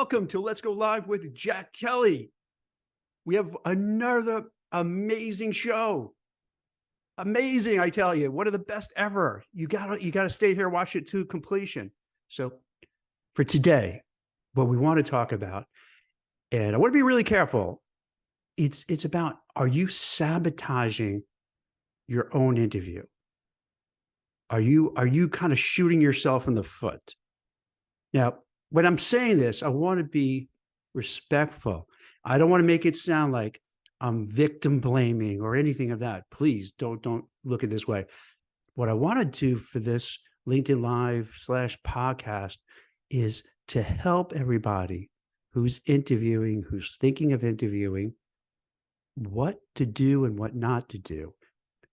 welcome to Let's Go Live with Jack Kelly. We have another amazing show. Amazing, I tell you, one of the best ever. You gotta stay here, watch it to completion. So for today, what we want to talk about, and I want to be really careful, it's about, are you sabotaging your own interview? Are you kind of shooting yourself in the foot? Now, when I'm saying this, I want to be respectful. I don't want to make it sound like I'm victim blaming or anything of that. Please don't look at it this way. What I want to do for this LinkedIn Live / podcast is to help everybody who's interviewing, who's thinking of interviewing, what to do and what not to do,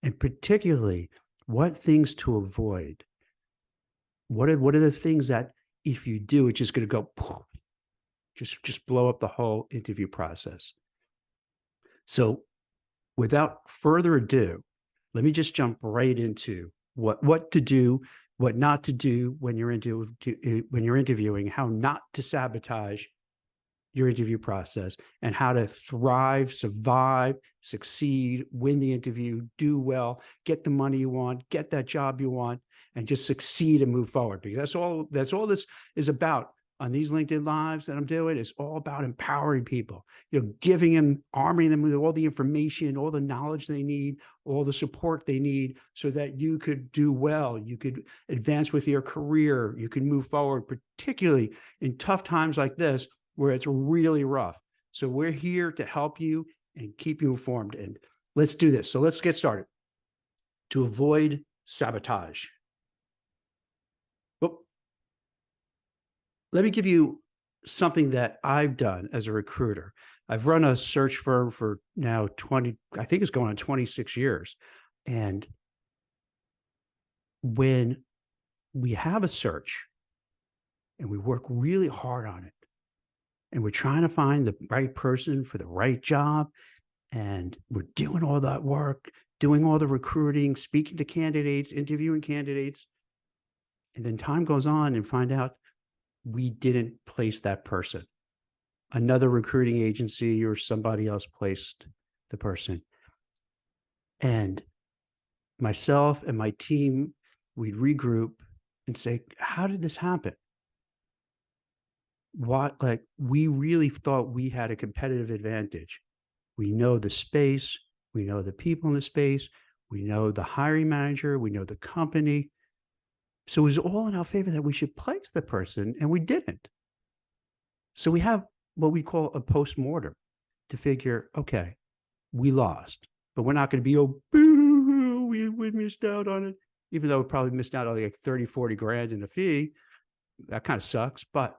and particularly what things to avoid. What are the things that if you do, it's just going to go, just blow up the whole interview process. So without further ado, let me just jump right into what to do, what not to do when you're interviewing, how not to sabotage your interview process, and how to thrive, survive, succeed, win the interview, do well, get the money you want, get that job you want, and just succeed and move forward. Because that's all this is about on these LinkedIn Lives that I'm doing. Is all about empowering people, giving them, arming them with all the information, all the knowledge they need, all the support they need, so that you could do well, you could advance with your career, you can move forward, particularly in tough times like this, where it's really rough. So we're here to help you and keep you informed. And let's do this. So let's get started. To avoid sabotage. Well, let me give you something that I've done as a recruiter. I've run a search firm for now I think it's going on 26 years. And when we have a search and we work really hard on it, and we're trying to find the right person for the right job, and we're doing all that work, doing all the recruiting, speaking to candidates, interviewing candidates, and then time goes on and find out we didn't place that person. Another recruiting agency or somebody else placed the person. And myself and my team, we'd regroup and say, how did this happen? We really thought we had a competitive advantage. We know the space, we know the people in the space, we know the hiring manager, we know the company. So it was all in our favor that we should place the person, and we didn't. So we have what we call a postmortem to figure, okay, we lost, but we're not going to be, oh, boo, we missed out on it, even though we probably missed out on like 30, 40 grand in a fee. That kind of sucks, but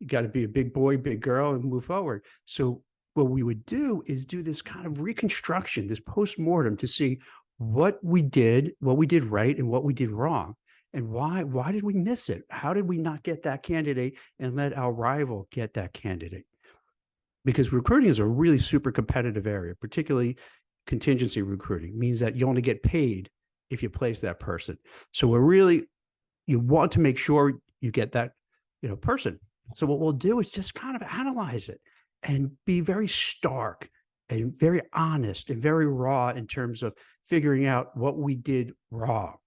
you got to be a big boy, big girl, and move forward. So what we would do is do this kind of reconstruction, this postmortem, to see what we did right and what we did wrong. And why did we miss it? How did we not get that candidate and let our rival get that candidate? Because recruiting is a really super competitive area, particularly contingency recruiting. It means that you only get paid if you place that person. So you want to make sure you get that person. So what we'll do is just kind of analyze it and be very stark and very honest and very raw in terms of figuring out what we did wrong.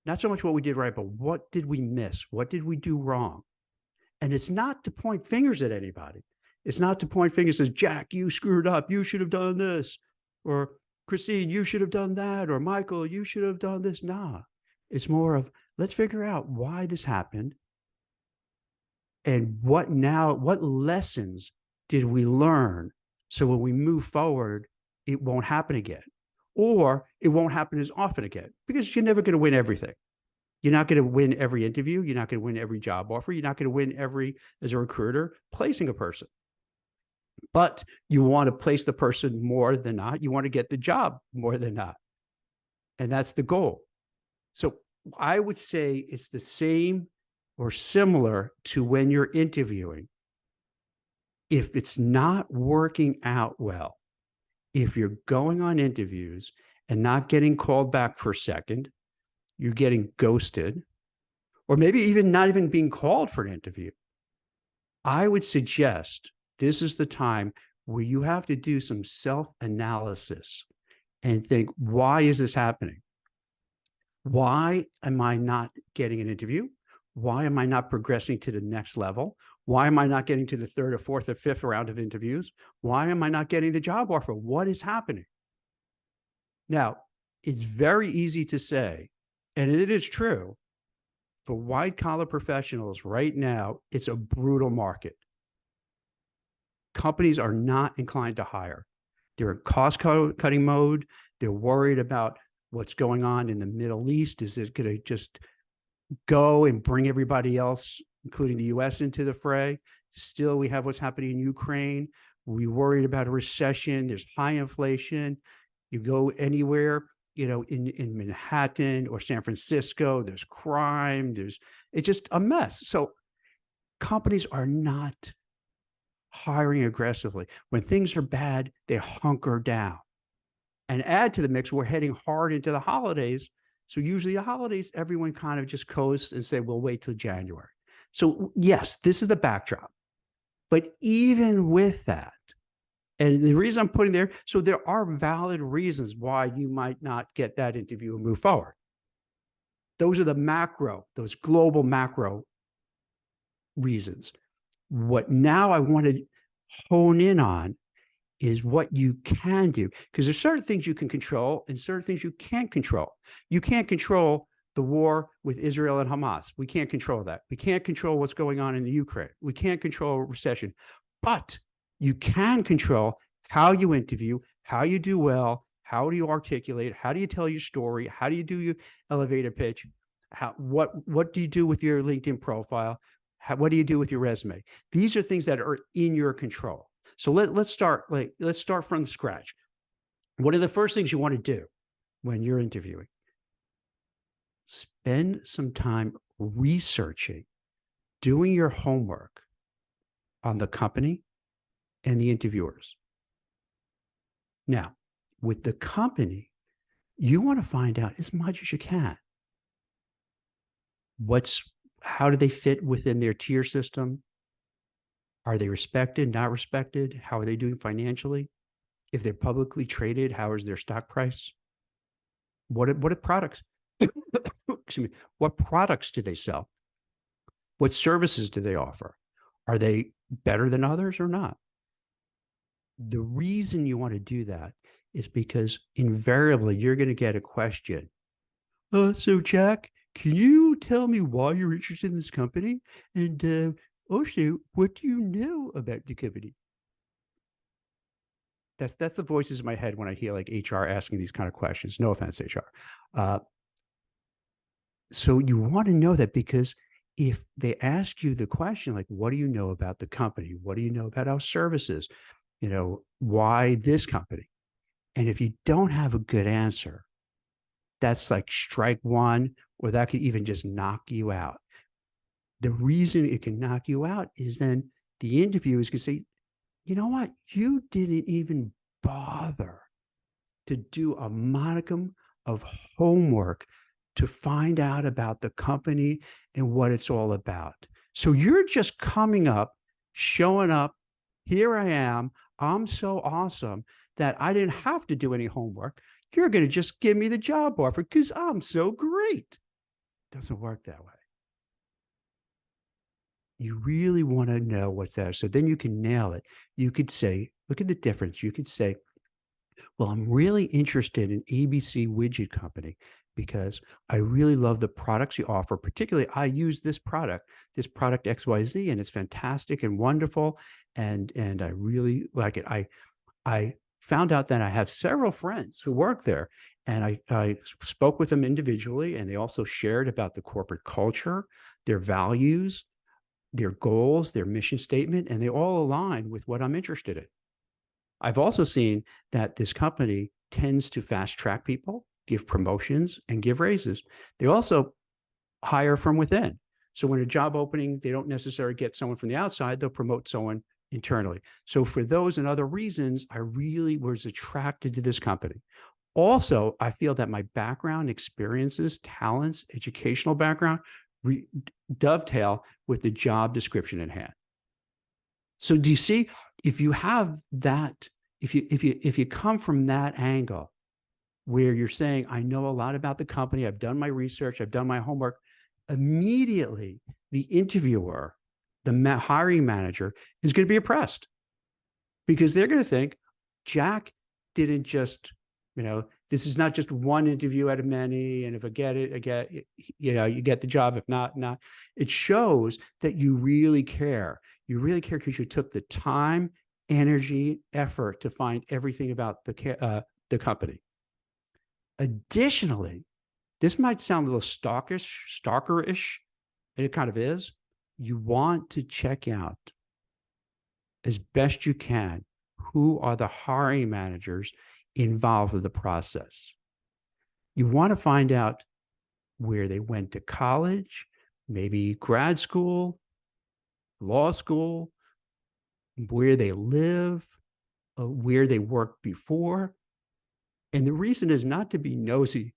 Not so much what we did right, but what did we miss? What did we do wrong? And it's not to point fingers at anybody. It's not to point fingers as, Jack, you screwed up. You should have done this. Or Christine, you should have done that. Or Michael, you should have done this. Nah, it's more of, let's figure out why this happened. And what lessons did we learn? So when we move forward, it won't happen again. Or it won't happen as often again, because you're never going to win everything. You're not going to win every interview. You're not going to win every job offer. You're not going to win as a recruiter, placing a person. But you want to place the person more than not. You want to get the job more than not. And that's the goal. So I would say it's the same or similar to when you're interviewing. If it's not working out well, if you're going on interviews and not getting called back for a second, you're getting ghosted, or maybe even not even being called for an interview, I would suggest this is the time where you have to do some self-analysis and think, why is this happening? Why am I not getting an interview? Why am I not progressing to the next level? Why am I not getting to the third or fourth or fifth round of interviews? Why am I not getting the job offer? What is happening? Now, it's very easy to say, and it is true, for white collar professionals right now, it's a brutal market. Companies are not inclined to hire. They're in cost cutting mode. They're worried about what's going on in the Middle East. Is it going to just go and bring everybody else, including the US, into the fray? Still, we have what's happening in Ukraine. We worried about a recession. There's high inflation. You go anywhere, in Manhattan or San Francisco, there's crime. It's just a mess. So companies are not hiring aggressively. When things are bad, they hunker down. And add to the mix, we're heading hard into the holidays. So usually the holidays, everyone kind of just coasts and say, we'll wait till January. So yes, this is the backdrop. But even with that, and the reason I'm putting there, so there are valid reasons why you might not get that interview and move forward. Those are the macro, those global macro reasons. What now I want to hone in on is what you can do, because there's certain things you can control and certain things you can't control. You can't control the war with Israel and Hamas. We can't control that. We can't control what's going on in the Ukraine. We can't control recession, but you can control how you interview, how you do well, how do you articulate, how do you tell your story, how do you do your elevator pitch, what do you do with your LinkedIn profile, what do you do with your resume? These are things that are in your control. So let's start from the scratch. One of the first things you want to do when you're interviewing, spend some time researching, doing your homework on the company and the interviewers. Now, with the company, you want to find out as much as you can. How do they fit within their tier system? Are they respected, not respected? How are they doing financially? If they're publicly traded, how is their stock price? What are products? Excuse me. What products do they sell? What services do they offer? Are they better than others or not? The reason you want to do that is because invariably you're going to get a question. So Jack, can you tell me why you're interested in this company? And also, what do you know about the company? That's the voices in my head when I hear like HR asking these kind of questions. No offense, HR. So you want to know that, because if they ask you the question, like, what do you know about the company? What do you know about our services? Why this company? And if you don't have a good answer, that's like strike one, or that could even just knock you out. The reason it can knock you out is then the interviewers can say, you know what? You didn't even bother to do a modicum of homework to find out about the company and what it's all about. So you're just coming up, showing up. Here I am. I'm so awesome that I didn't have to do any homework. You're going to just give me the job offer because I'm so great. It doesn't work that way. You really want to know what's there. So then you can nail it. You could say, look at the difference. You could say, well, I'm really interested in ABC Widget Company because I really love the products you offer. Particularly, I use this product XYZ, and it's fantastic and wonderful. And I really like it. I found out that I have several friends who work there, and I spoke with them individually, and they also shared about the corporate culture, their values, their goals, their mission statement, and they all align with what I'm interested in. I've also seen that this company tends to fast track people, give promotions, and give raises. They also hire from within. So when a job opening, they don't necessarily get someone from the outside, they'll promote someone internally. So for those and other reasons, I really was attracted to this company. Also, I feel that my background, experiences, talents, educational background dovetail with the job description at hand. So do you see, if you have that, if you come from that angle where you're saying, I know a lot about the company, I've done my research, I've done my homework, immediately the interviewer, the hiring manager is going to be impressed, because they're going to think Jack didn't just, this is not just one interview out of many. And if I get it, I get, you get the job. If not, not. It shows that you really care. You really care because you took the time, energy, effort to find everything about the company. Additionally, this might sound a little stalkerish, and it kind of is. You want to check out as best you can who are the hiring managers involved with the process. You want to find out where they went to college, maybe grad school, law school, where they live, where they worked before. And the reason is not to be nosy,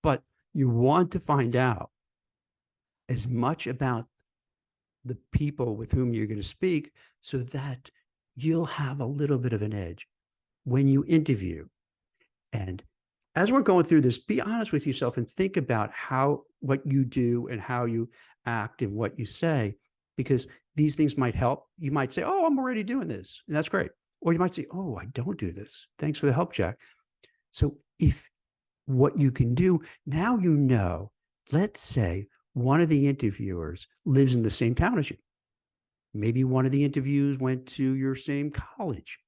but you want to find out as much about the people with whom you're going to speak so that you'll have a little bit of an edge when you interview. And as we're going through this, be honest with yourself and think about what you do and how you act and what you say, because these things might help. You might say, oh, I'm already doing this, and that's great. Or you might say, oh, I don't do this. Thanks for the help, Jack. So if what you can do, now you know, let's say one of the interviewers lives in the same town as you. Maybe one of the interviews went to your same college.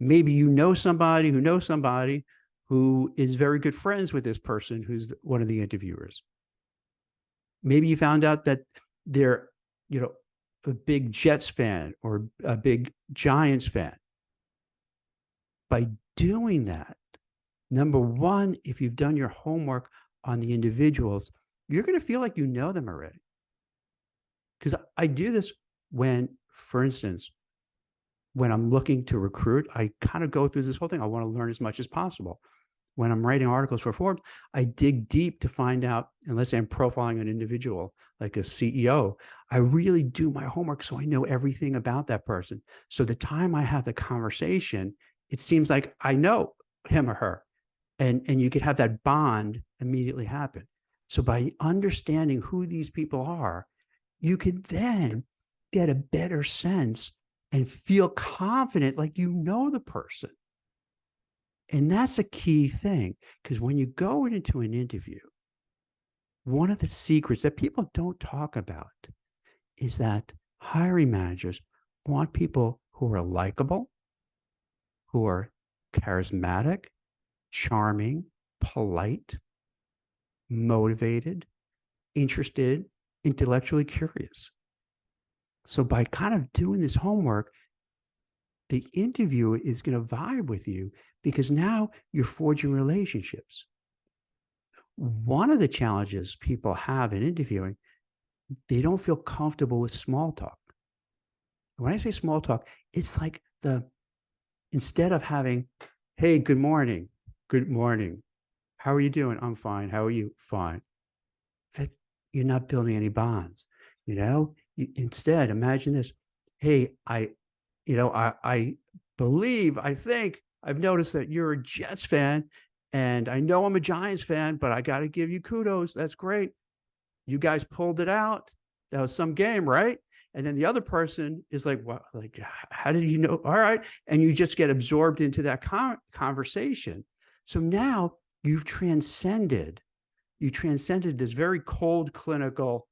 Maybe you know somebody who knows somebody who is very good friends with this person who's one of the interviewers. Maybe you found out that they're, a big Jets fan or a big Giants fan. By doing that, number one, if you've done your homework on the individuals, you're going to feel like you know them already. Because I do this when, for instance, when I'm looking to recruit, I kind of go through this whole thing. I want to learn as much as possible. When I'm writing articles for Forbes, I dig deep to find out, and let's say I'm profiling an individual, like a CEO, I really do my homework so I know everything about that person. So the time I have the conversation, it seems like I know him or her. And you could have that bond immediately happen. So by understanding who these people are, you could then get a better sense and feel confident like you know the person. And that's a key thing, because when you go into an interview, one of the secrets that people don't talk about is that hiring managers want people who are likable, who are charismatic, charming, polite, motivated, interested, intellectually curious. So by kind of doing this homework, the interviewer is going to vibe with you because now you're forging relationships. One of the challenges people have in interviewing, they don't feel comfortable with small talk. When I say small talk, it's like instead of having, hey, good morning, how are you doing? I'm fine. How are you? Fine. You're not building any bonds. Instead, imagine this. Hey, I think I've noticed that you're a Jets fan, and I know I'm a Giants fan, but I got to give you kudos. That's great. You guys pulled it out. That was some game, right? And then the other person is like, "What? Like, how did you know?" All right, and you just get absorbed into that conversation. So now you've transcended this very cold, clinical,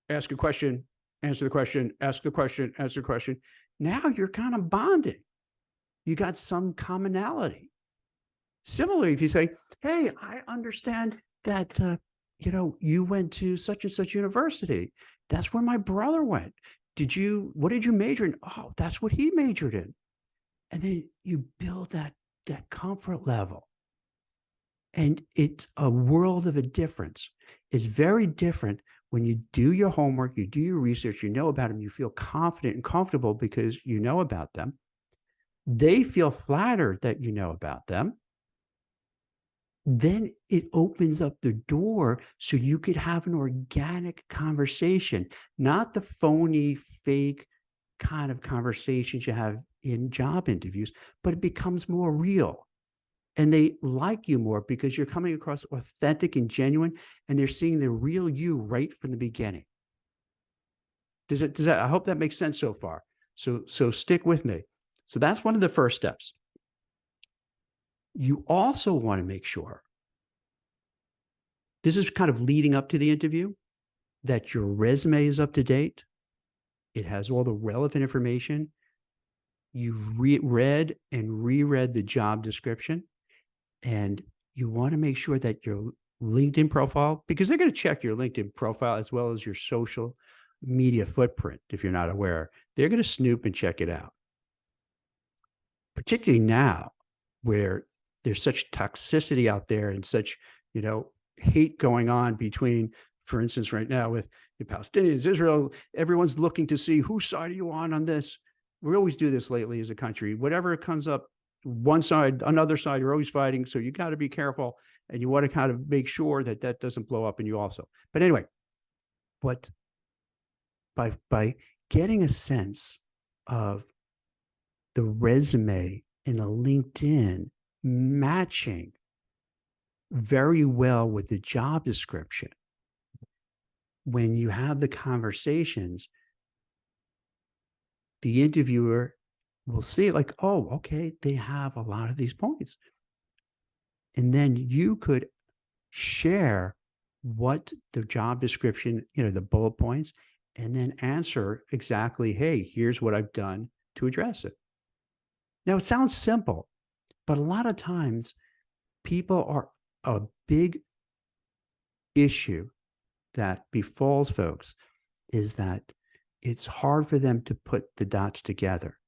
ask a question, answer the question, ask the question, answer the question. Now you're kind of bonding. You got some commonality. Similarly, if you say, hey, I understand that, you went to such and such university. That's where my brother went. What did you major in? Oh, that's what he majored in. And then you build that comfort level. And it's a world of a difference. It's very different when you do your homework, you do your research, you know about them, you feel confident and comfortable because you know about them. They feel flattered that you know about them. Then it opens up the door so you could have an organic conversation, not the phony, fake, kind of conversations you have in job interviews, but it becomes more real. And they like you more because you're coming across authentic and genuine, and they're seeing the real you right from the beginning. Does that, I hope that makes sense so far. So stick with me. So that's one of the first steps. You also want to make sure, this is kind of leading up to the interview, that your resume is up to date. It has all the relevant information. You've read and reread the job description, and you want to make sure that your LinkedIn profile, because they're going to check your LinkedIn profile as well as your social media footprint. If you're not aware, they're going to snoop and check it out. Particularly now, where there's such toxicity out there and such, hate going on between, for instance, right now with the Palestinians, Israel, everyone's looking to see whose side are you on this. We always do this lately as a country. Whatever comes up, one side, another side, you're always fighting. So you got to be careful, and you want to kind of make sure that that doesn't blow up in you also. But anyway, what by getting a sense of the resume and the LinkedIn matching very well with the job description, when you have the conversations, the interviewer will see like, oh, okay, they have a lot of these points. And then you could share what the job description, the bullet points, and then answer exactly, hey, here's what I've done to address it. Now, it sounds simple, but a lot of times people are a big issue that befalls folks is that it's hard for them to put the dots together,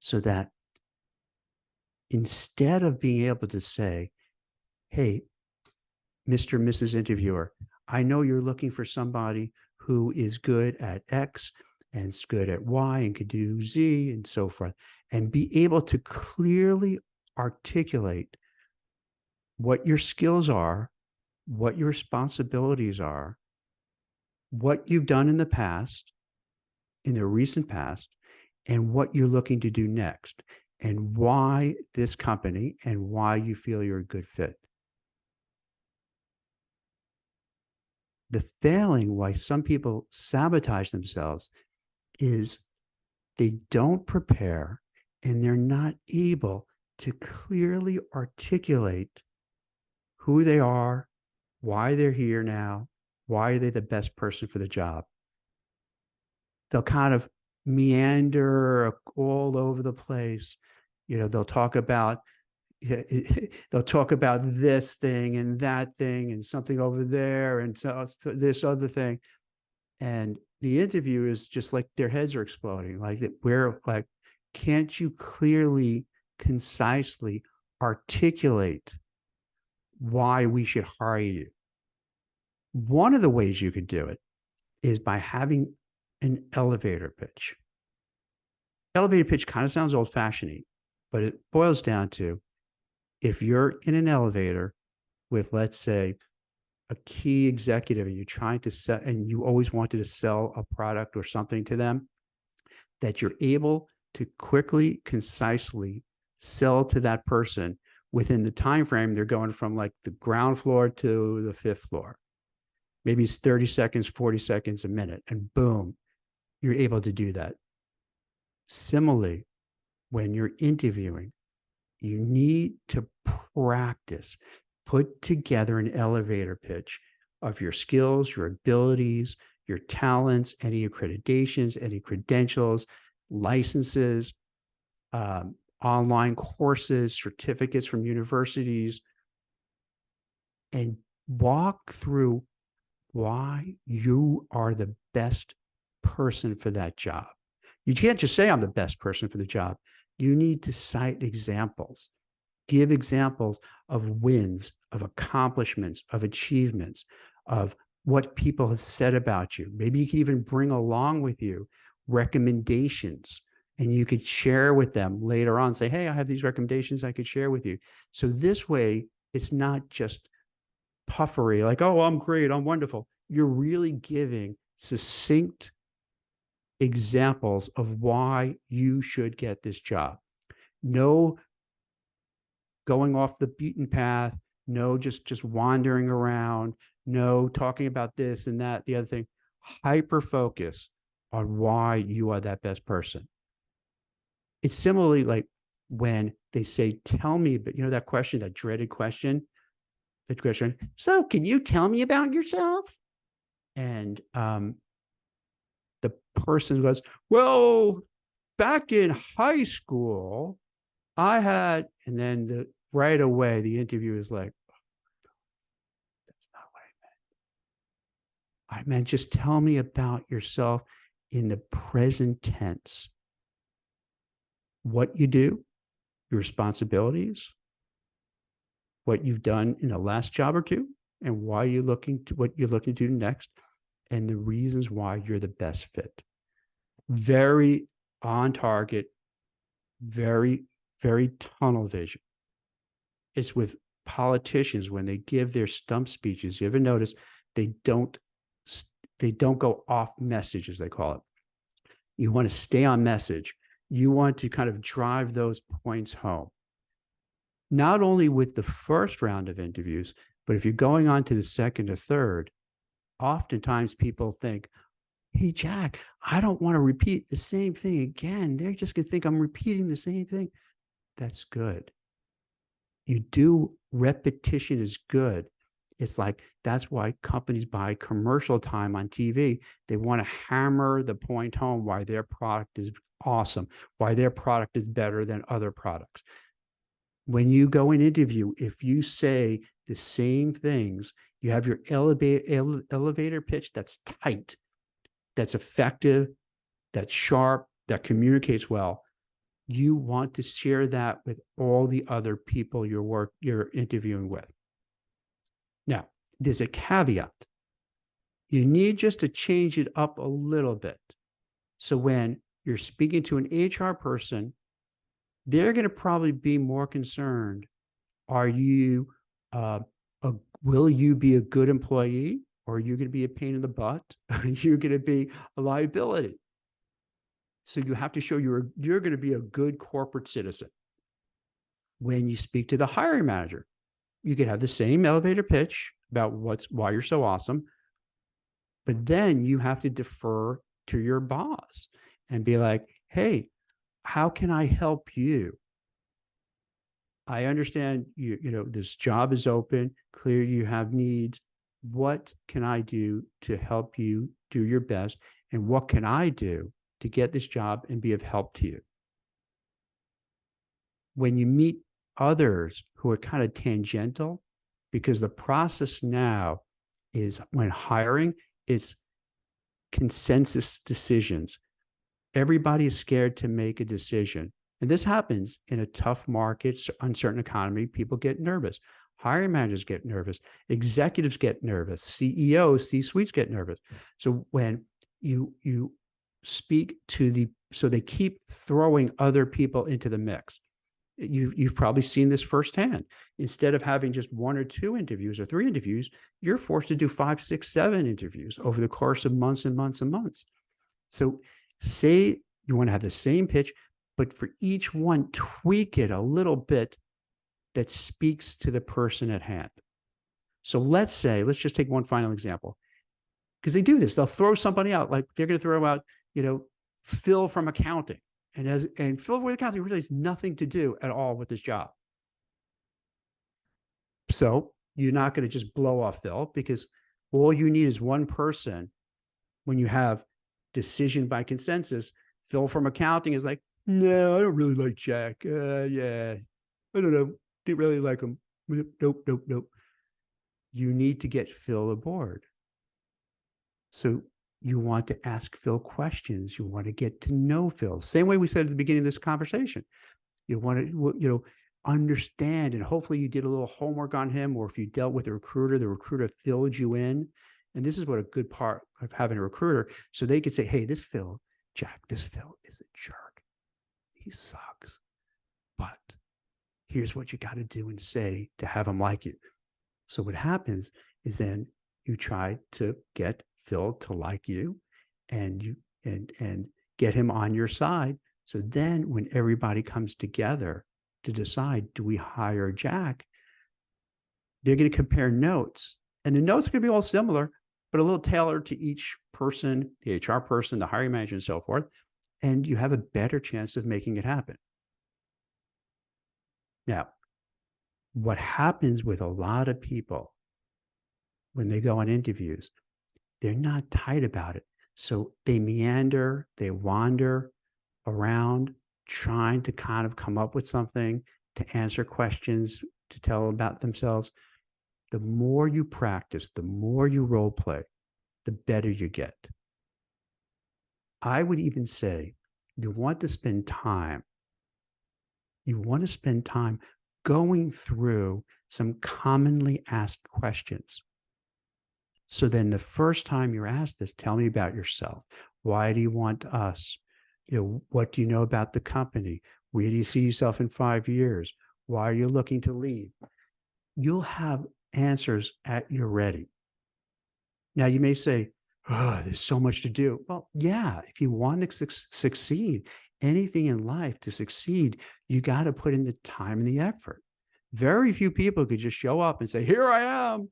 so that instead of being able to say, hey, Mr. and Mrs. Interviewer, I know you're looking for somebody who is good at X and is good at Y and could do Z and so forth, and be able to clearly articulate what your skills are, what your responsibilities are, what you've done in the past, in the recent past, and what you're looking to do next, and why this company and why you feel you're a good fit. The failing why some people sabotage themselves is they don't prepare, and they're not able to clearly articulate who they are, why they're here now, why are they the best person for the job. They'll kind of meander all over the place. They'll talk about this thing and that thing and something over there and so this other thing. And the interview is just like their heads are exploding. Like, can't you clearly, concisely articulate why we should hire you? One of the ways you could do it is by having an elevator pitch. Elevator pitch kind of sounds old-fashioned, but it boils down to, if you're in an elevator with, let's say, a key executive, and you're trying to sell, and you always wanted to sell a product or something to them, that you're able to quickly, concisely sell to that person within the time frame they're going from like the ground floor to the fifth floor. Maybe it's 30 seconds, 40 seconds, a minute, and boom, you're able to do that. Similarly, when you're interviewing, you need to practice, put together an elevator pitch of your skills, your abilities, your talents, any accreditations, any credentials, licenses, online courses, certificates from universities, and walk through why you are the best person for that job. You can't just say I'm the best person for the job. You need to cite examples, give examples of wins, of accomplishments, of achievements, of what people have said about you. Maybe you can even bring along with you recommendations, and you could share with them later on, say, hey, I have these recommendations I could share with you. So this way, it's not just puffery, like, oh, I'm great, I'm wonderful. You're really giving succinct examples of why you should get this job. No going off the beaten path, no just wandering around, no talking about this and that, the other thing. Hyper focus on why you are that best person. It's similarly like when they say, tell me, but that question, that dreaded question, the question, so can you tell me about yourself? And the person goes, well, back in high school, I had, and then right away, the interviewer is like, that's not what I meant. I meant just tell me about yourself in the present tense. What you do, your responsibilities, what you've done in the last job or two, and why you're looking to what you're looking to do next, and the reasons why you're the best fit. Very on target, very, very tunnel vision. It's with politicians when they give their stump speeches. You ever notice they don't go off message, as they call it. You want to stay on message. You want to kind of drive those points home. Not only with the first round of interviews, but if you're going on to the second or third, oftentimes people think, hey, Jack, I don't want to repeat the same thing again. They're just going to think I'm repeating the same thing. That's good. You do, repetition is good. It's like, that's why companies buy commercial time on TV. They want to hammer the point home why their product is awesome, why their product is better than other products. When you go and interview, if you say the same things, you have your elevator pitch that's tight, that's effective, that's sharp, that communicates well. You want to share that with all the other people you're interviewing with. Now, there's a caveat. You need just to change it up a little bit. So when you're speaking to an HR person, they're going to probably be more concerned. Are you, will you be a good employee, or are you going to be a pain in the butt? Are you going to be a liability? So you have to show you're going to be a good corporate citizen. When you speak to the hiring manager, you could have the same elevator pitch about why you're so awesome, but then you have to defer to your boss and be like, hey, how can I help you? I understand this job is open, clear you have needs. What can I do to help you do your best? And what can I do to get this job and be of help to you? When you meet others who are kind of tangential, because the process now is, when hiring, it's consensus decisions. Everybody is scared to make a decision. And this happens in a tough market, uncertain economy. People get nervous. Hiring managers get nervous. Executives get nervous. CEOs, C-suites get nervous. So when you speak to so they keep throwing other people into the mix. You've probably seen this firsthand. Instead of having just one or two interviews or three interviews, you're forced to do 5, 6, 7 interviews over the course of months and months and months. So say you want to have the same pitch, but for each one, tweak it a little bit that speaks to the person at hand. So let's just take one final example, because they do this. They'll throw somebody out, like they're going to throw out, Phil from accounting. And Phil from accounting really has nothing to do at all with this job. So you're not going to just blow off Phil, because all you need is one person. When you have decision by consensus, Phil from accounting is like, no, I don't really like Jack. Yeah, I don't know. Didn't really like him. Nope. You need to get Phil aboard. So you want to ask Phil questions. You want to get to know Phil. Same way we said at the beginning of this conversation. You want to, understand, and hopefully you did a little homework on him, or if you dealt with the recruiter filled you in. And this is what a good part of having a recruiter, so they could say, hey, this Phil is a jerk. He sucks. But here's what you got to do and say to have him like you. So what happens is then you try to get Phil to like you, and and get him on your side. So then when everybody comes together to decide, do we hire Jack? They're going to compare notes, and the notes are going to be all similar, but a little tailored to each person, the HR person, the hiring manager, and so forth. And you have a better chance of making it happen. Now, what happens with a lot of people when they go on interviews, they're not tight about it. So they meander, they wander around trying to kind of come up with something to answer questions, to tell about themselves. The more you practice, the more you role play, the better you get. I would even say you want to spend time. You want to spend time going through some commonly asked questions. So then the first time you're asked this, tell me about yourself. Why do you want us? What do you know about the company? Where do you see yourself in 5 years? Why are you looking to leave? You'll have answers at your ready. Now you may say, oh, there's so much to do. Well, yeah, if you want to succeed, anything in life to succeed, you got to put in the time and the effort. Very few people could just show up and say, here I am,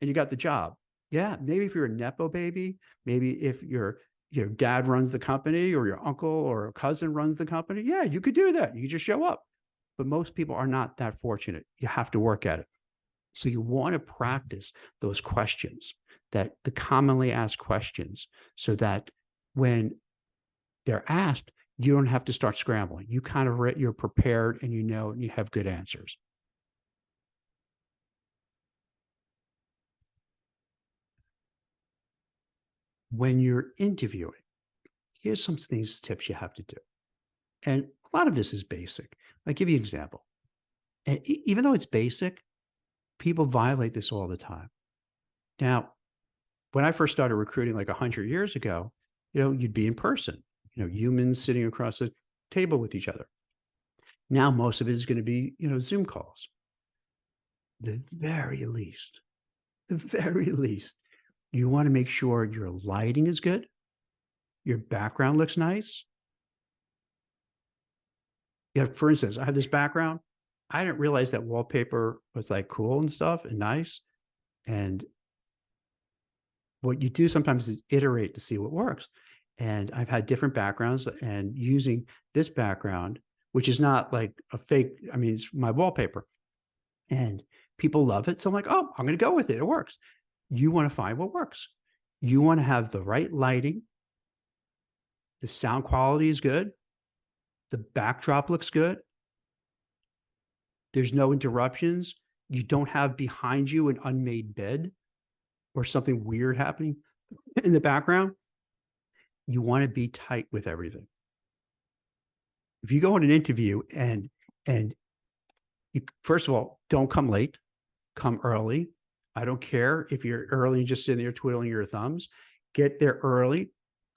and you got the job. Yeah, maybe if you're a Nepo baby, maybe if your dad runs the company or your uncle or a cousin runs the company, yeah, you could do that. You just show up. But most people are not that fortunate. You have to work at it. So you want to practice those questions, that the commonly asked questions, so that when they're asked, you don't have to start scrambling. You kind of you're prepared, and and you have good answers. When you're interviewing, here's some tips you have to do. And a lot of this is basic. I'll give you an example. And even though it's basic, people violate this all the time. Now, when I first started recruiting like 100 years ago, you'd be in person, humans sitting across the table with each other. Now, most of it is going to be, Zoom calls. The very least, you want to make sure your lighting is good. Your background looks nice. Yeah, for instance, I have this background. I didn't realize that wallpaper was like cool and stuff and nice. And what you do sometimes is iterate to see what works. And I've had different backgrounds, and using this background, which is not like a fake, I mean, it's my wallpaper, and people love it. So I'm like, oh, I'm going to go with it. It works. You want to find what works. You want to have the right lighting. The sound quality is good. The backdrop looks good. There's no interruptions. You don't have behind you an unmade bed or something weird happening in the background. You want to be tight with everything. If you go on an interview and you, first of all, don't come late, come early. I don't care if you're early and just sitting there twiddling your thumbs. Get there early,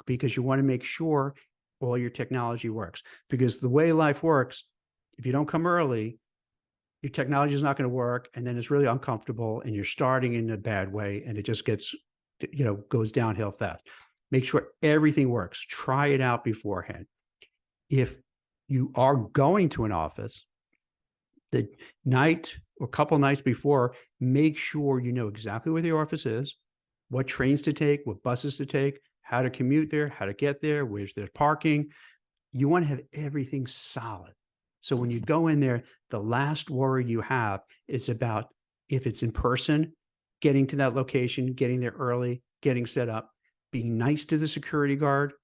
because you want to make sure all your technology works. Because the way life works, if you don't come early, your technology is not going to work, and then it's really uncomfortable, and you're starting in a bad way, and it just gets, goes downhill fast. Make sure everything works. Try it out beforehand. If you are going to an office, the night or a couple nights before, make sure you know exactly where the office is, what trains to take, what buses to take, how to commute there, how to get there, where's their parking. You want to have everything solid. So when you go in there, the last worry you have is about, if it's in person, getting to that location, getting there early, getting set up, being nice to the security guard,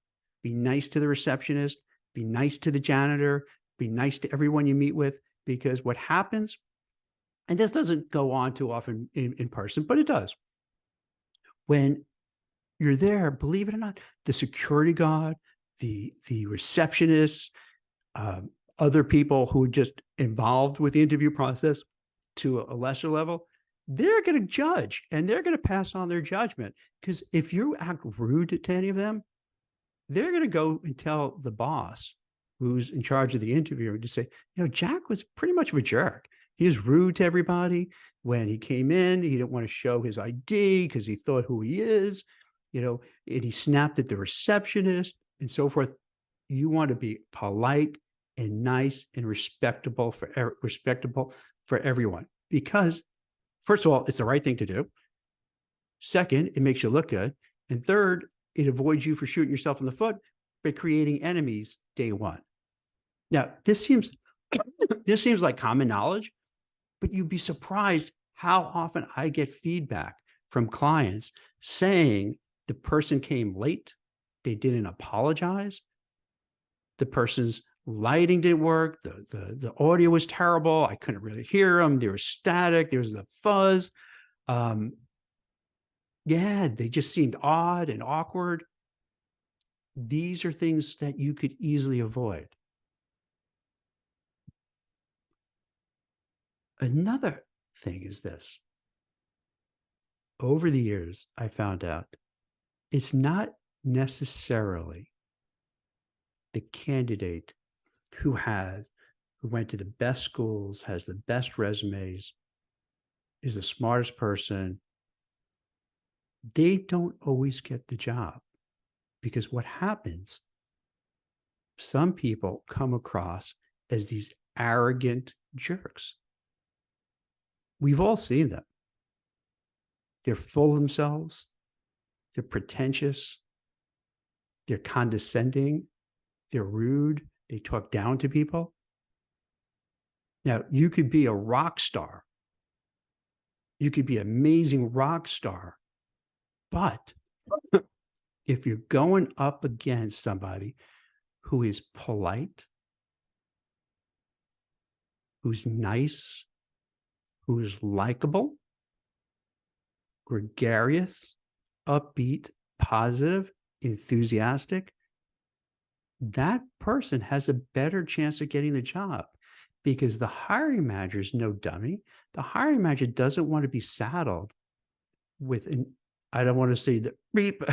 be nice to the receptionist, be nice to the janitor, be nice to everyone you meet with, because what happens, and this doesn't go on too often in person, but it does. When you're there, believe it or not, the security guard, the receptionist, other people who are just involved with the interview process to a lesser level, they're going to judge, and they're going to pass on their judgment. Because if you act rude to any of them, they're going to go and tell the boss who's in charge of the interview to say, Jack was pretty much of a jerk. He was rude to everybody. When he came in, he didn't want to show his ID because he thought who he is. and he snapped at the receptionist and so forth. You want to be polite and nice and respectable for everyone, because first of all, it's the right thing to do. Second, it makes you look good. And third, it avoids you for shooting yourself in the foot by creating enemies day one. Now, this seems like common knowledge, but you'd be surprised how often I get feedback from clients saying the person came late, they didn't apologize, the person's lighting didn't work, the audio was terrible, I couldn't really hear them, there was static, there was a fuzz. Yeah, they just seemed odd and awkward. These are things that you could easily avoid. Another thing is this. Over the years, I found out it's not necessarily the candidate who went to the best schools, has the best resumes, is the smartest person. They don't always get the job, because what happens, some people come across as these arrogant jerks. We've all seen them. They're full of themselves. They're pretentious. They're condescending. They're rude. They talk down to people. Now, you could be a rock star. You could be an amazing rock star. But if you're going up against somebody who is polite, who's nice, who is likable, gregarious, upbeat, positive, enthusiastic, that person has a better chance of getting the job, because the hiring manager is no dummy. The hiring manager doesn't want to be saddled with I don't want to say the beep.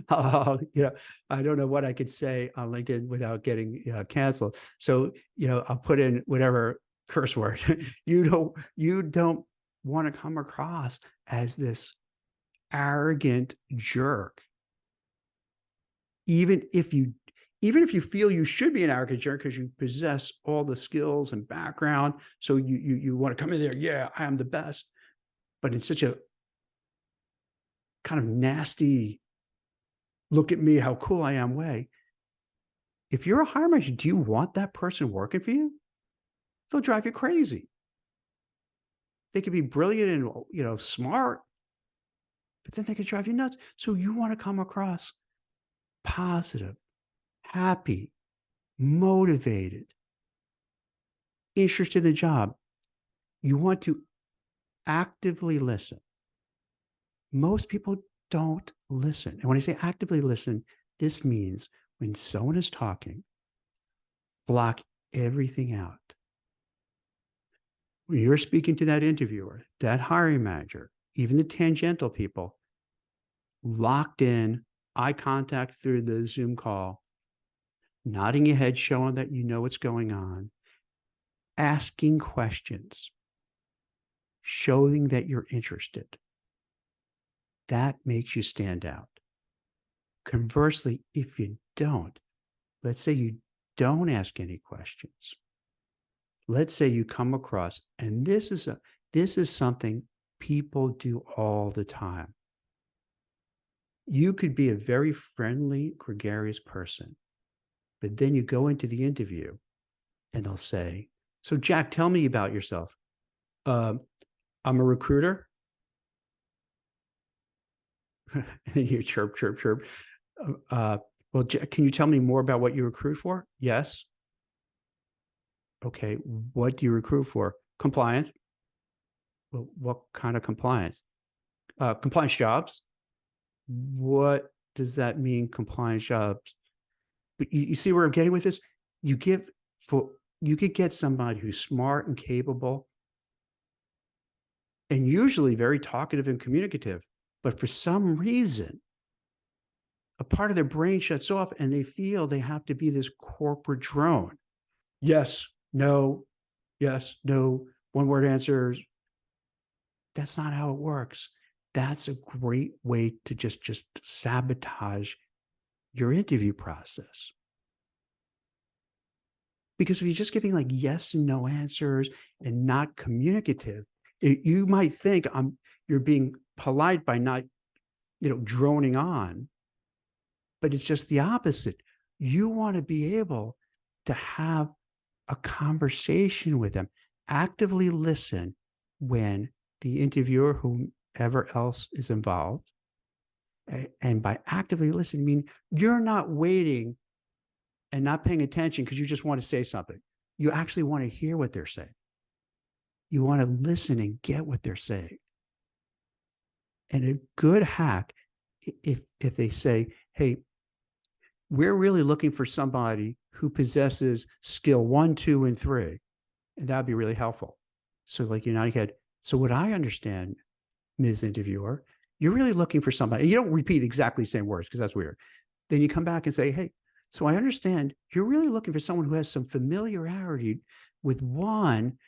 I don't know what I could say on LinkedIn without getting canceled. So, I'll put in whatever curse word. You don't want to come across as this arrogant jerk. Even if you feel you should be an arrogant jerk because you possess all the skills and background, so you want to come in there, yeah, I am the best, but in such a kind of nasty, look at me, how cool I am way. If you're a hiring manager, do you want that person working for you? They'll drive you crazy. They could be brilliant and smart, but then they could drive you nuts. So you want to come across positive, happy, motivated, interested in the job. You want to actively listen. Most people don't listen. And when I say actively listen, this means when someone is talking, block everything out. When you're speaking to that interviewer, that hiring manager, even the tangential people, locked in, eye contact through the Zoom call, nodding your head, showing that you know what's going on, asking questions, showing that you're interested. That makes you stand out. Conversely, if you don't, let's say you don't ask any questions. Let's say you come across, and this is something people do all the time. You could be a very friendly, gregarious person, but then you go into the interview and they'll say, so Jack, tell me about yourself. I'm a recruiter. And then you chirp, chirp, chirp. Well, Jack, can you tell me more about what you recruit for? Yes. Okay. What do you recruit for? Compliance. Well, what kind of compliance? Compliance jobs. What does that mean, compliance jobs? But you see where I'm getting with this? You could get somebody who's smart and capable and usually very talkative and communicative, but for some reason, a part of their brain shuts off and they feel they have to be this corporate drone. Yes, no, one word answers. That's not how it works. that's a great way to just sabotage your interview process. Because if you're just giving like yes and no answers and not communicative, you might think you're being polite by not, droning on, but it's just the opposite. You want to be able to have a conversation with them, actively listen when the interviewer, whomever else is involved, and by actively listening, I mean you're not waiting and not paying attention because you just want to say something. You actually want to hear what they're saying. You want to listen and get what they're saying. And a good hack, if they say, hey, we're really looking for somebody who possesses skill 1, 2, and 3, and that'd be really helpful. So like you're not ahead. So what I understand, Ms. Interviewer, you're really looking for somebody. You don't repeat exactly the same words because that's weird. Then you come back and say, hey, so I understand you're really looking for someone who has some familiarity with 1,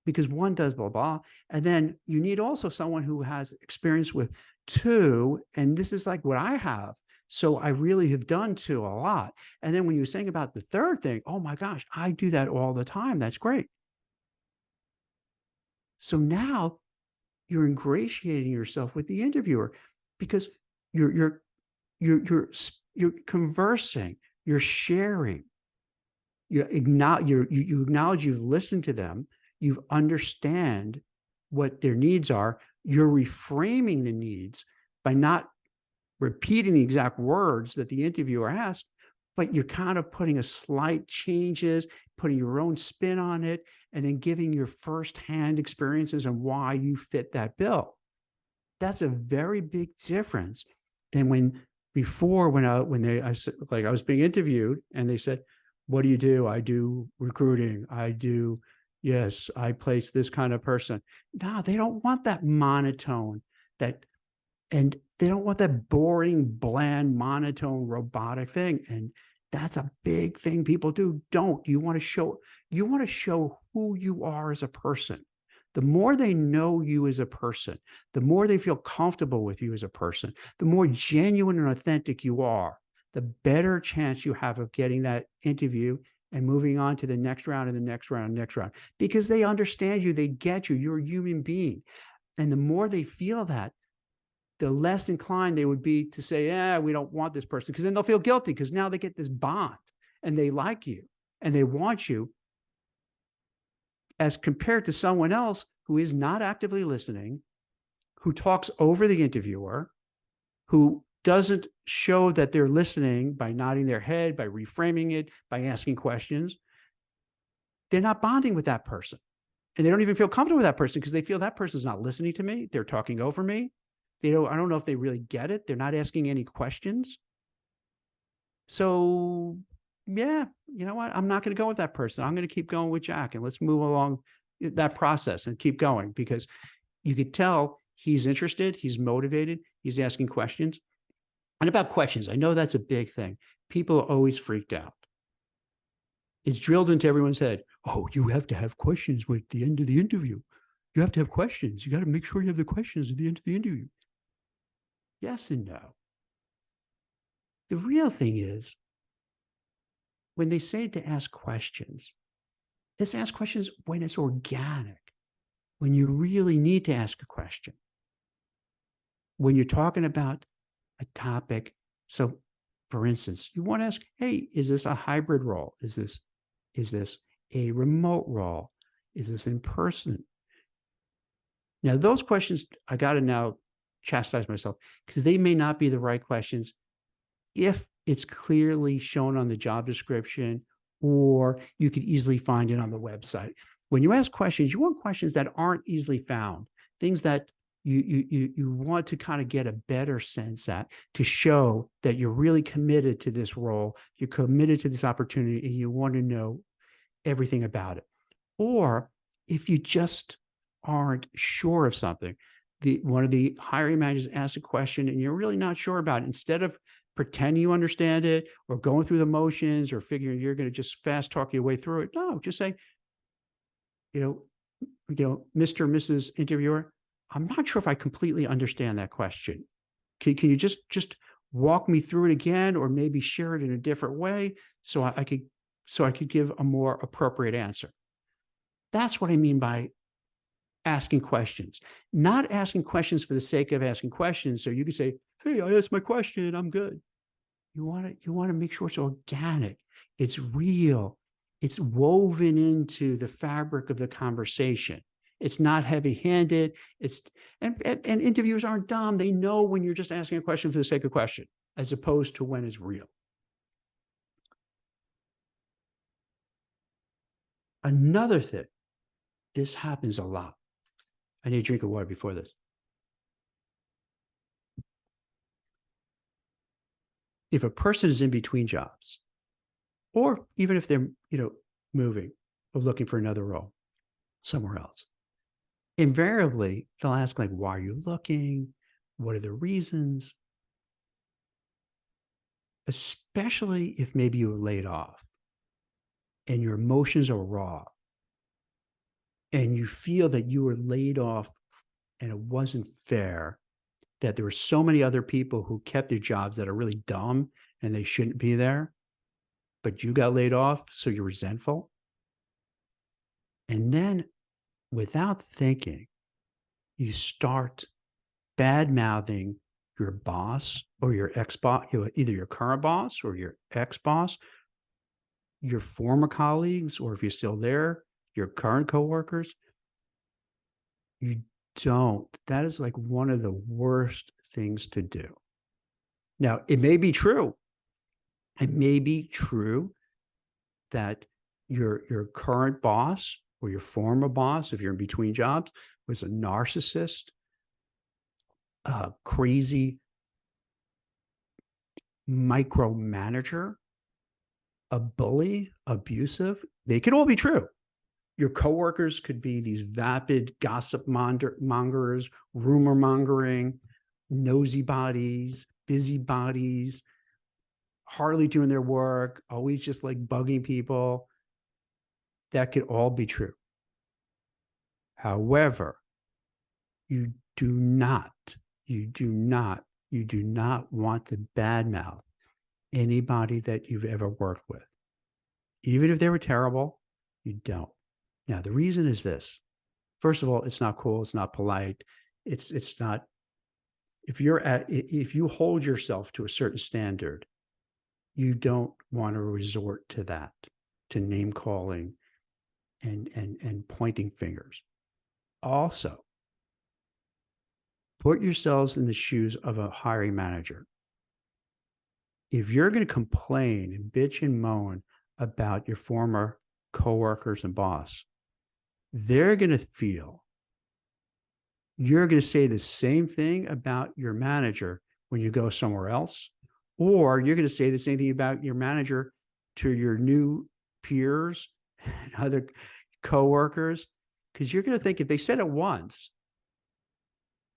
because 1 does blah, blah. And then you need also someone who has experience with 2. And this is like what I have. So I really have done 2 a lot. And then when you were saying about the 3rd thing, oh my gosh, I do that all the time. That's great. So now you're ingratiating yourself with the interviewer because you're conversing, you're sharing, you acknowledge you've listened to them, you understand what their needs are, you're reframing the needs by not repeating the exact words that the interviewer asked, but you're kind of putting a slight changes, putting your own spin on it, and then giving your firsthand experiences and why you fit that bill. That's a very big difference than when I was being interviewed and they said, what do you do? I do recruiting. Yes, I place this kind of person. No, they don't want that monotone, and they don't want that boring, bland, monotone, robotic thing. And that's a big thing people do. You want to show who you are as a person. The more they know you as a person, the more they feel comfortable with you as a person, the more genuine and authentic you are, the better chance you have of getting that interview and moving on to the next round and the next round and next round, because they understand you, they get you, you're a human being. And the more they feel that, the less inclined they would be to say, yeah, we don't want this person, because then they'll feel guilty because now they get this bond and they like you and they want you, as compared to someone else who is not actively listening, who talks over the interviewer, who doesn't show that they're listening by nodding their head, by reframing it, by asking questions. They're not bonding with that person. And they don't even feel comfortable with that person because they feel that person's not listening to me. They're talking over me. I don't know if they really get it. They're not asking any questions. So yeah, you know what? I'm not going to go with that person. I'm going to keep going with Jack, and let's move along that process and keep going, because you could tell he's interested, he's motivated, he's asking questions. And about questions, I know that's a big thing. People are always freaked out. It's drilled into everyone's head. Oh, you have to have questions at the end of the interview. You have to have questions. You got to make sure you have the questions at the end of the interview. Yes and no. The real thing is, when they say to ask questions, let's ask questions when it's organic, when you really need to ask a question. When you're talking about a topic. So for instance, you want to ask, hey, is this a hybrid role? Is this a remote role? Is this in person? Now, those questions, I got to now chastise myself, because they may not be the right questions if it's clearly shown on the job description, or you could easily find it on the website. When you ask questions, you want questions that aren't easily found, things that you want to kind of get a better sense at, to show that you're really committed to this role, you're committed to this opportunity, and you want to know everything about it. Or if you just aren't sure of something, one of the hiring managers asks a question and you're really not sure about it, instead of pretending you understand it or going through the motions or figuring you're going to just fast talk your way through it, no, just say, Mr. or Mrs. Interviewer, I'm not sure if I completely understand that question. Can you just walk me through it again, or maybe share it in a different way so I could give a more appropriate answer? That's what I mean by asking questions, not asking questions for the sake of asking questions. So you can say, "Hey, I asked my question. I'm good." You want to make sure it's organic, it's real, it's woven into the fabric of the conversation. It's not heavy-handed. And interviewers aren't dumb. They know when you're just asking a question for the sake of question, as opposed to when it's real. Another thing, this happens a lot. I need a drink of water before this. If a person is in between jobs, or even if they're, moving or looking for another role somewhere else, invariably they'll ask, like, why are you looking? What are the reasons? Especially if maybe you were laid off and your emotions are raw and you feel that you were laid off and it wasn't fair, that there were so many other people who kept their jobs that are really dumb and they shouldn't be there, but you got laid off, so you're resentful. And then, without thinking, you start bad mouthing your boss or your ex-boss, either your current boss or your ex-boss, your former colleagues, or if you're still there, your current coworkers. You don't. That is like one of the worst things to do. Now, it may be true. It may be true that your current boss or your former boss, if you're in between jobs, was a narcissist, a crazy micromanager, a bully, abusive. They could all be true. Your coworkers could be these vapid gossip mongers, rumor mongering, nosy bodies, busybodies, hardly doing their work, always just like bugging people. That could all be true. However, you do not want to badmouth anybody that you've ever worked with. Even if they were terrible, you don't. Now, the reason is this. First of all, it's not cool. It's not polite. It's not, if you hold yourself to a certain standard, you don't want to resort to that, to name calling and pointing fingers. Also, put yourselves in the shoes of a hiring manager. If you're going to complain and bitch and moan about your former coworkers and boss, they're going to feel you're going to say the same thing about your manager when you go somewhere else, or you're going to say the same thing about your manager to your new peers and other coworkers, because you're going to think if they said it once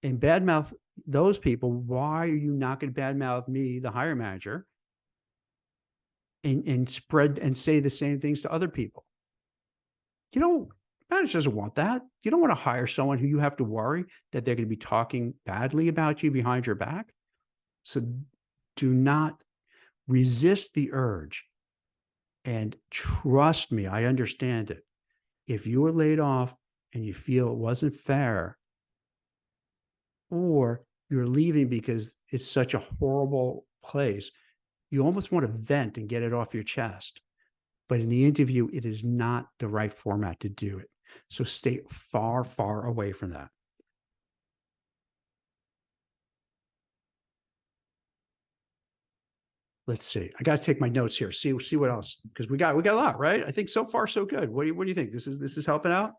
and badmouth those people, why are you not going to badmouth me, the hiring manager, and spread and say the same things to other people? Manager doesn't want that. You don't want to hire someone who you have to worry that they're going to be talking badly about you behind your back. So do not resist the urge. And trust me, I understand it. If you were laid off and you feel it wasn't fair, or you're leaving because it's such a horrible place, you almost want to vent and get it off your chest. But in the interview, it is not the right format to do it. So stay far, far away from that. Let's see. I got to take my notes here. See what else, because we got a lot, right? I think so far so good. What do you think? This is helping out?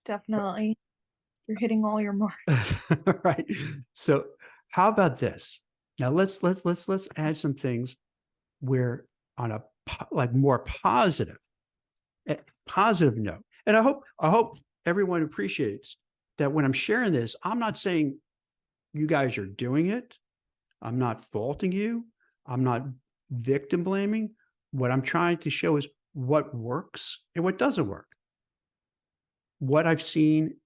Definitely. You're hitting all your marks. Right. So how about this? Now let's add some things where on a more positive note. And I hope everyone appreciates that when I'm sharing this, I'm not saying you guys are doing it. I'm not faulting you. I'm not victim blaming. What I'm trying to show is what works and what doesn't work. What I've seen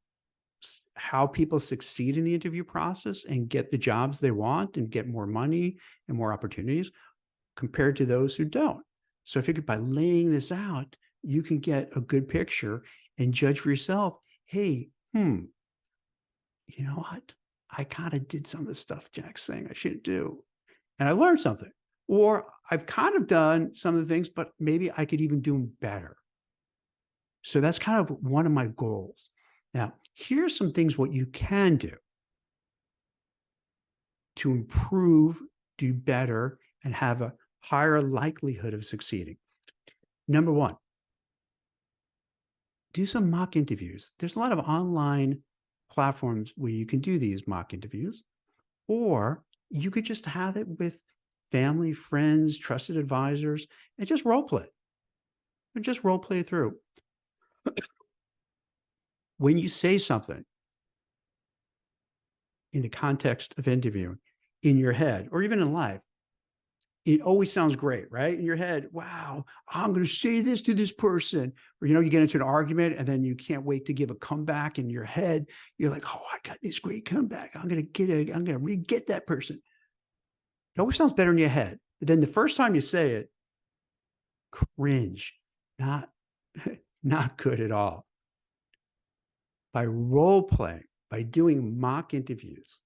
how people succeed in the interview process and get the jobs they want and get more money and more opportunities compared to those who don't. So I figured by laying this out, you can get a good picture and judge for yourself. Hey, you know what? I kind of did some of the stuff Jack's saying I shouldn't do. And I learned something. Or I've kind of done some of the things, but maybe I could even do them better. So that's kind of one of my goals. Now, here's some things what you can do to improve, do better, and have a higher likelihood of succeeding. Number one, do some mock interviews. There's a lot of online platforms where you can do these mock interviews, or you could just have it with family, friends, trusted advisors, and just role play. And just role play through. When you say something in the context of interviewing in your head, or even in life, it always sounds great, right? In your head, wow, I'm going to say this to this person. Or, you get into an argument and then you can't wait to give a comeback in your head. You're like, oh, I got this great comeback. I'm going to re-get that person. It always sounds better in your head. But then the first time you say it, cringe, not good at all. By role playing, by doing mock interviews,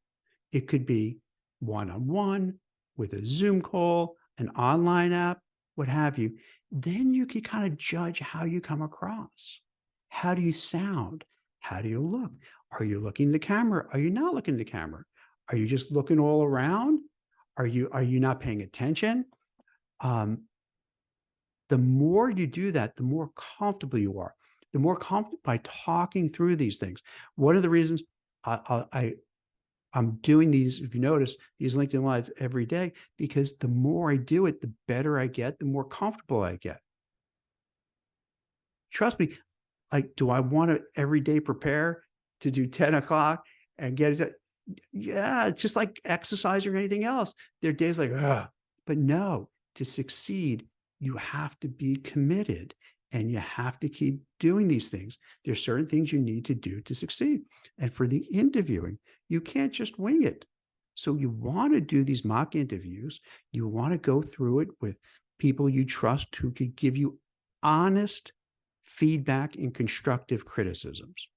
it could be one-on-one, with a Zoom call, an online app, what have you. Then you can kind of judge how you come across. How do you sound? How do you look? Are you looking at the camera? Are you not looking at the camera? Are you just looking all around? Are you not paying attention? The more you do that, the more comfortable you are. The more comfortable by talking through these things. One of the reasons I'm doing these, if you notice, these LinkedIn Lives every day, because the more I do it, the better I get, the more comfortable I get. Trust me, like, do I want to every day prepare to do 10 o'clock and get it? Yeah, it's just like exercise or anything else. There are days like, ugh. But no, to succeed, you have to be committed and you have to keep doing these things. There's certain things you need to do to succeed. And for the interviewing, you can't just wing it. So you want to do these mock interviews. You want to go through it with people you trust who could give you honest feedback and constructive criticisms.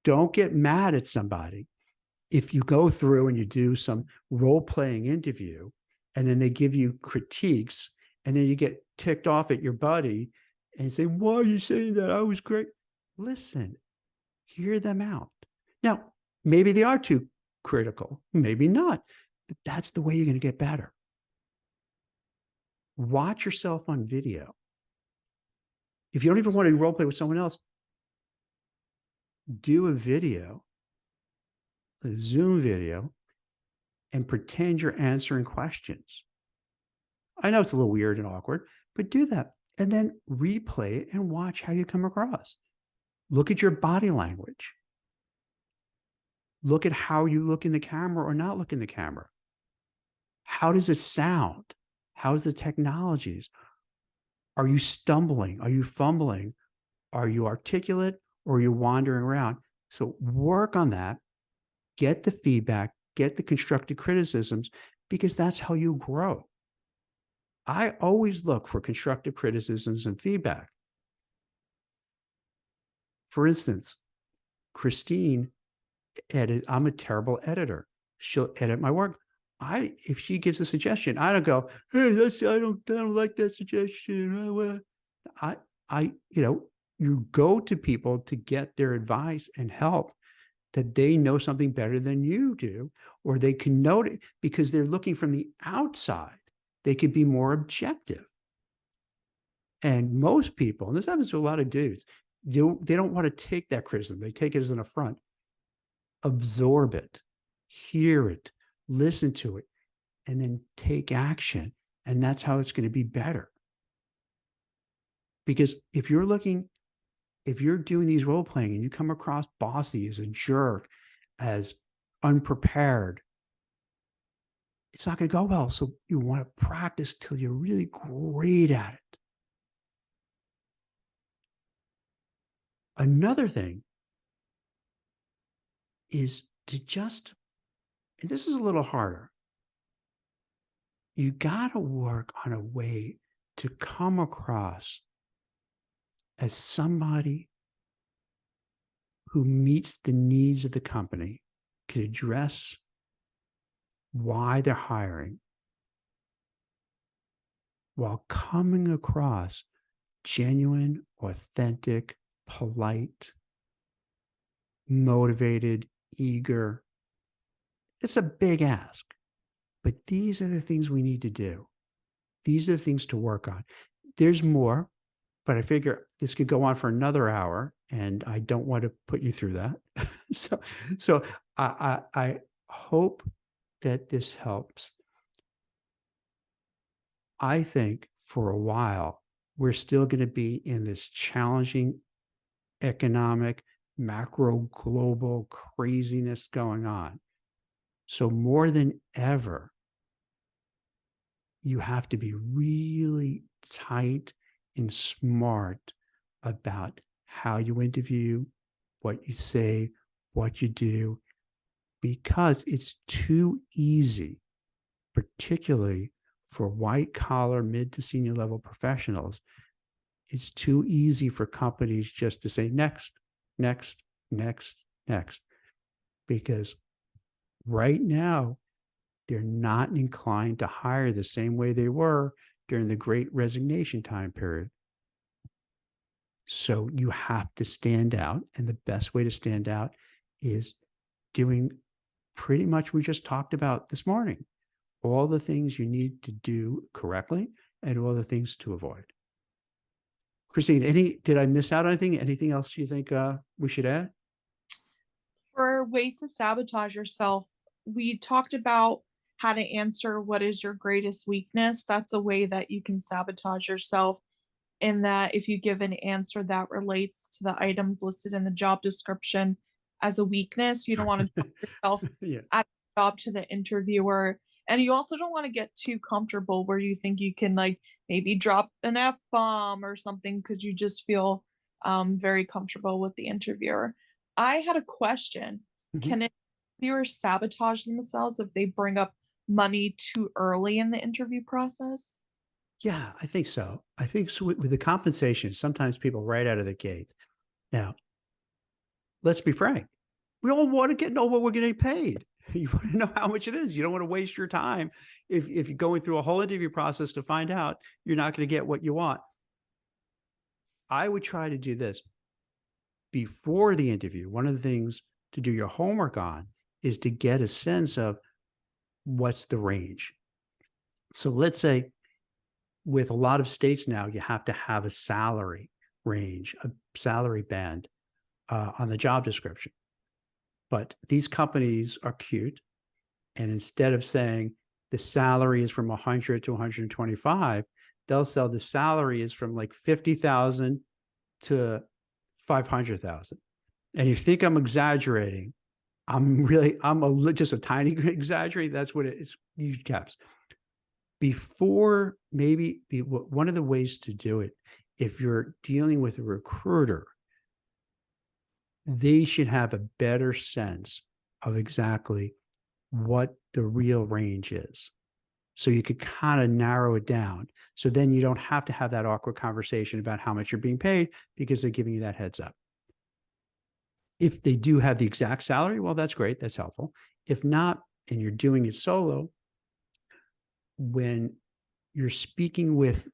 Don't get mad at somebody if you go through and you do some role-playing interview and then they give you critiques and then you get ticked off at your buddy and say, why are you saying that? I was great. Listen, hear them out. Now, maybe they are too critical, maybe not, but that's the way you're going to get better. Watch yourself on video. If you don't even want to role play with someone else, do a video, a Zoom video, and pretend you're answering questions. I know it's a little weird and awkward, but do that. And then replay it and watch how you come across. Look at your body language. Look at how you look in the camera or not look in the camera. How does it sound? How's the technologies? Are you stumbling? Are you fumbling? Are you articulate or are you wandering around? So work on that. Get the feedback, get the constructive criticisms, because that's how you grow. I always look for constructive criticisms and feedback. For instance, Christine I'm a terrible editor. She'll edit my work. If she gives a suggestion, I don't go, hey, I don't like that suggestion. You go to people to get their advice and help that they know something better than you do, or they can note it because they're looking from the outside. They could be more objective. And most people, and this happens to a lot of dudes, they don't want to take that criticism. They take it as an affront. Absorb it, hear it, listen to it, and then take action. And that's how it's going to be better. Because if you're doing these role playing and you come across bossy as a jerk, as unprepared, it's not going to go well. So you want to practice till you're really great at it. Another thing is to just, and this is a little harder, you got to work on a way to come across as somebody who meets the needs of the company, can address why they're hiring while coming across genuine, authentic, polite, motivated, eager. It's a big ask, but these are the things we need to do. These are the things to work on. There's more, but I figure this could go on for another hour, and I don't want to put you through that. so, so I hope that this helps. I think for a while we're still going to be in this challenging economic, macro, global craziness going on. So more than ever, you have to be really tight and smart about how you interview, what you say, what you do, because it's too easy, particularly for white collar, mid to senior level professionals. It's too easy for companies just to say next, next, next, next, because right now they're not inclined to hire the same way they were during the Great Resignation time period. So you have to stand out. And the best way to stand out is doing pretty much we just talked about this morning, all the things you need to do correctly and all the things to avoid. Christine, did I miss out on anything? Anything else you think we should add? For ways to sabotage yourself, we talked about how to answer what is your greatest weakness. That's a way that you can sabotage yourself, in that if you give an answer that relates to the items listed in the job description as a weakness, you don't want to put yourself Yeah. at the job to the interviewer. And you also don't want to get too comfortable where you think you can like maybe drop an F bomb or something because you just feel very comfortable with the interviewer. I had a question. Mhm. Can interviewers sabotage themselves if they bring up money too early in the interview process? Yeah, I think so. I think so with the compensation, sometimes people right out of the gate. Now, let's be frank. We all want to know what we're getting paid. You want to know how much it is. You don't want to waste your time if you're going through a whole interview process to find out you're not going to get what you want. I would try to do this before the interview. One of the things to do your homework on is to get a sense of what's the range. So let's say with a lot of states now, you have to have a salary range, a salary band on the job description. But these companies are cute. And instead of saying the salary is from 100 to 125, they'll sell the salary is from like 50,000 to 500,000. And you think I'm exaggerating, I'm just a tiny exaggerating. That's what it is. Huge caps. Before maybe one of the ways to do it, if you're dealing with a recruiter, they should have a better sense of exactly what the real range is. So you could kind of narrow it down. So then you don't have to have that awkward conversation about how much you're being paid because they're giving you that heads up. If they do have the exact salary, well, that's great. That's helpful. If not, and you're doing it solo, when you're speaking with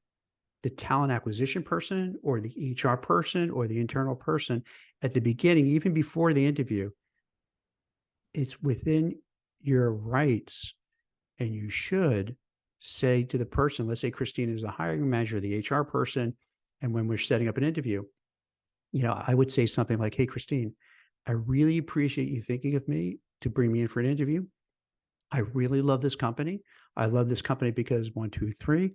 the talent acquisition person or the HR person or the internal person at the beginning, even before the interview, it's within your rights and you should say to the person, let's say Christine is the hiring manager, the HR person, and when we're setting up an interview, I would say something like, hey, Christine, I really appreciate you thinking of me to bring me in for an interview. I really love this company. I love this company because 1, 2, 3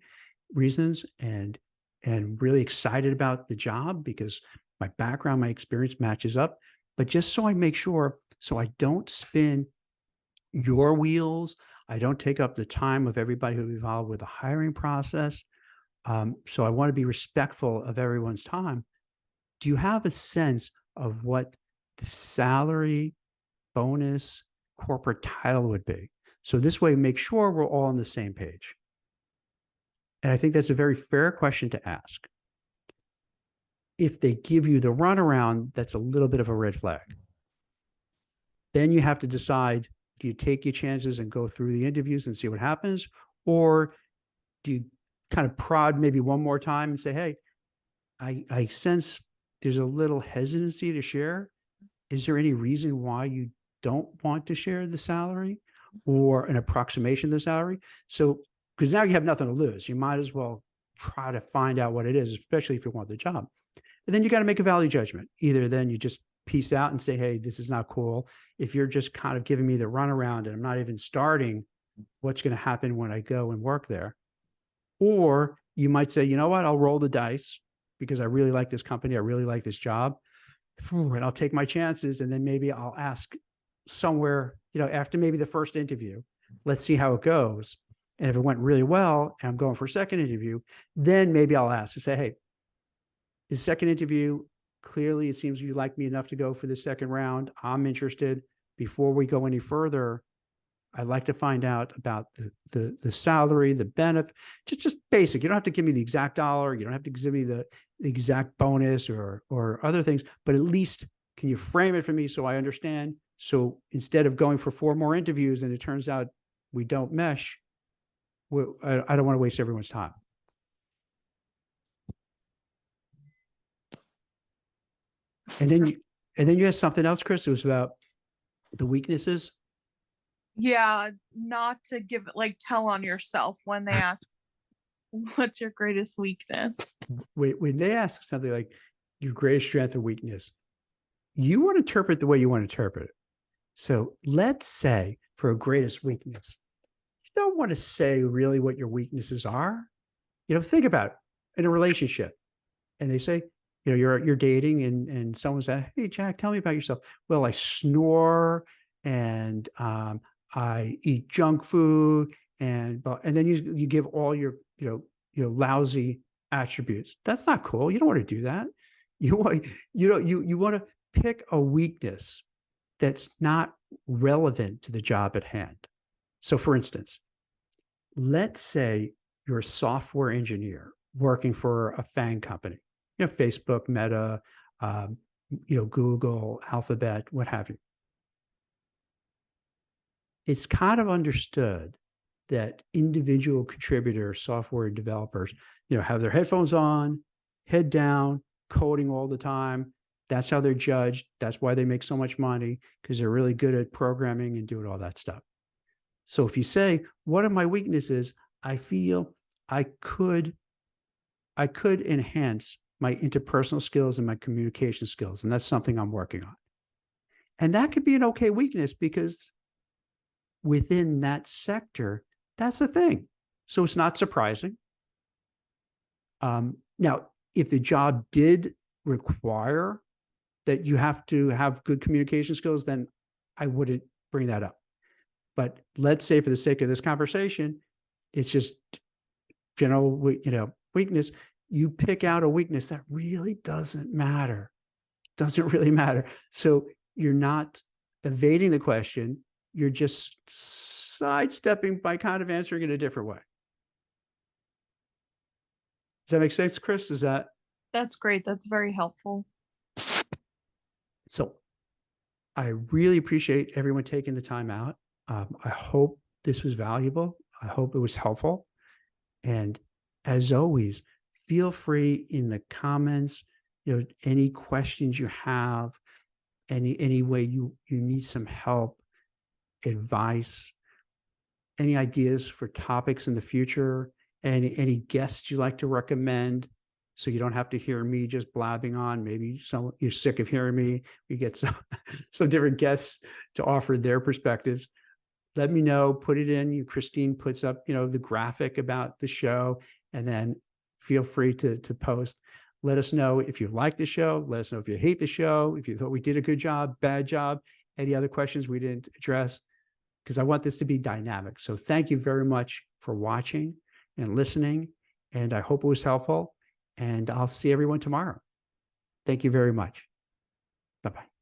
reasons, and really excited about the job because my background, my experience matches up. But just so I make sure, so I don't spin your wheels, I don't take up the time of everybody who's involved with the hiring process. So I want to be respectful of everyone's time. do you have a sense of what the salary, bonus, corporate title would be? So this way, make sure we're all on the same page. And I think that's a very fair question to ask. If they give you the runaround, that's a little bit of a red flag. Then you have to decide, do you take your chances and go through the interviews and see what happens? Or do you kind of prod maybe one more time and say, hey, I sense there's a little hesitancy to share. Is there any reason why you don't want to share the salary or an approximation of the salary? So, because now you have nothing to lose. You might as well try to find out what it is, especially if you want the job. And then you got to make a value judgment. Either then you just piece out and say, hey, this is not cool. If you're just kind of giving me the runaround and I'm not even starting what's going to happen when I go and work there. Or you might say, you know what, I'll roll the dice because I really like this company. I really like this job. And I'll take my chances. And then maybe I'll ask somewhere, after maybe the first interview, let's see how it goes. And if it went really well and I'm going for a second interview, then maybe I'll ask and say, hey, the second interview, clearly it seems you like me enough to go for the second round. I'm interested. Before we go any further, I'd like to find out about the salary, the benefit, just basic. You don't have to give me the exact dollar. You don't have to give me the exact bonus or other things, but at least can you frame it for me so I understand? So instead of going for 4 more interviews and it turns out we don't mesh, I don't want to waste everyone's time. And then you had something else, Chris. It was about the weaknesses. Yeah, not to give it like tell on yourself when they ask, what's your greatest weakness? When they ask something like your greatest strength or weakness, you want to interpret the way you want to interpret it. So let's say for a greatest weakness, you don't want to say really what your weaknesses are. Think about it in a relationship. And they say, you're dating and someone says, hey, Jack, tell me about yourself. Well, I snore and I eat junk food and then you give all your, lousy attributes. That's not cool. You don't want to do that. You want to pick a weakness that's not relevant to the job at hand. So for instance, let's say you're a software engineer working for a FANG company, Facebook, Meta, Google, Alphabet, what have you. It's kind of understood that individual contributor software developers, have their headphones on, head down, coding all the time. That's how they're judged. That's why they make so much money, because they're really good at programming and doing all that stuff. So if you say, what are my weaknesses? I feel I could enhance my interpersonal skills and my communication skills. And that's something I'm working on. And that could be an okay weakness because within that sector, that's a thing. So it's not surprising. Now, if the job did require that you have to have good communication skills, then I wouldn't bring that up. But let's say for the sake of this conversation, it's just general, weakness. You pick out a weakness that really doesn't matter. Doesn't really matter. So you're not evading the question. You're just sidestepping by kind of answering it a different way. Does that make sense, Chris? That's great. That's very helpful. So I really appreciate everyone taking the time out. I hope this was valuable. I hope it was helpful. And as always, feel free in the comments, any questions you have, any way you need some help, advice, any ideas for topics in the future, any guests you'd like to recommend, so you don't have to hear me just blabbing on. Maybe you're sick of hearing me. We get some different guests to offer their perspectives. Let me know, put it in. Christine puts up, the graphic about the show, and then feel free to post. Let us know if you like the show. Let us know if you hate the show, if you thought we did a good job, bad job, any other questions we didn't address, because I want this to be dynamic. So thank you very much for watching and listening, and I hope it was helpful, and I'll see everyone tomorrow. Thank you very much. Bye-bye.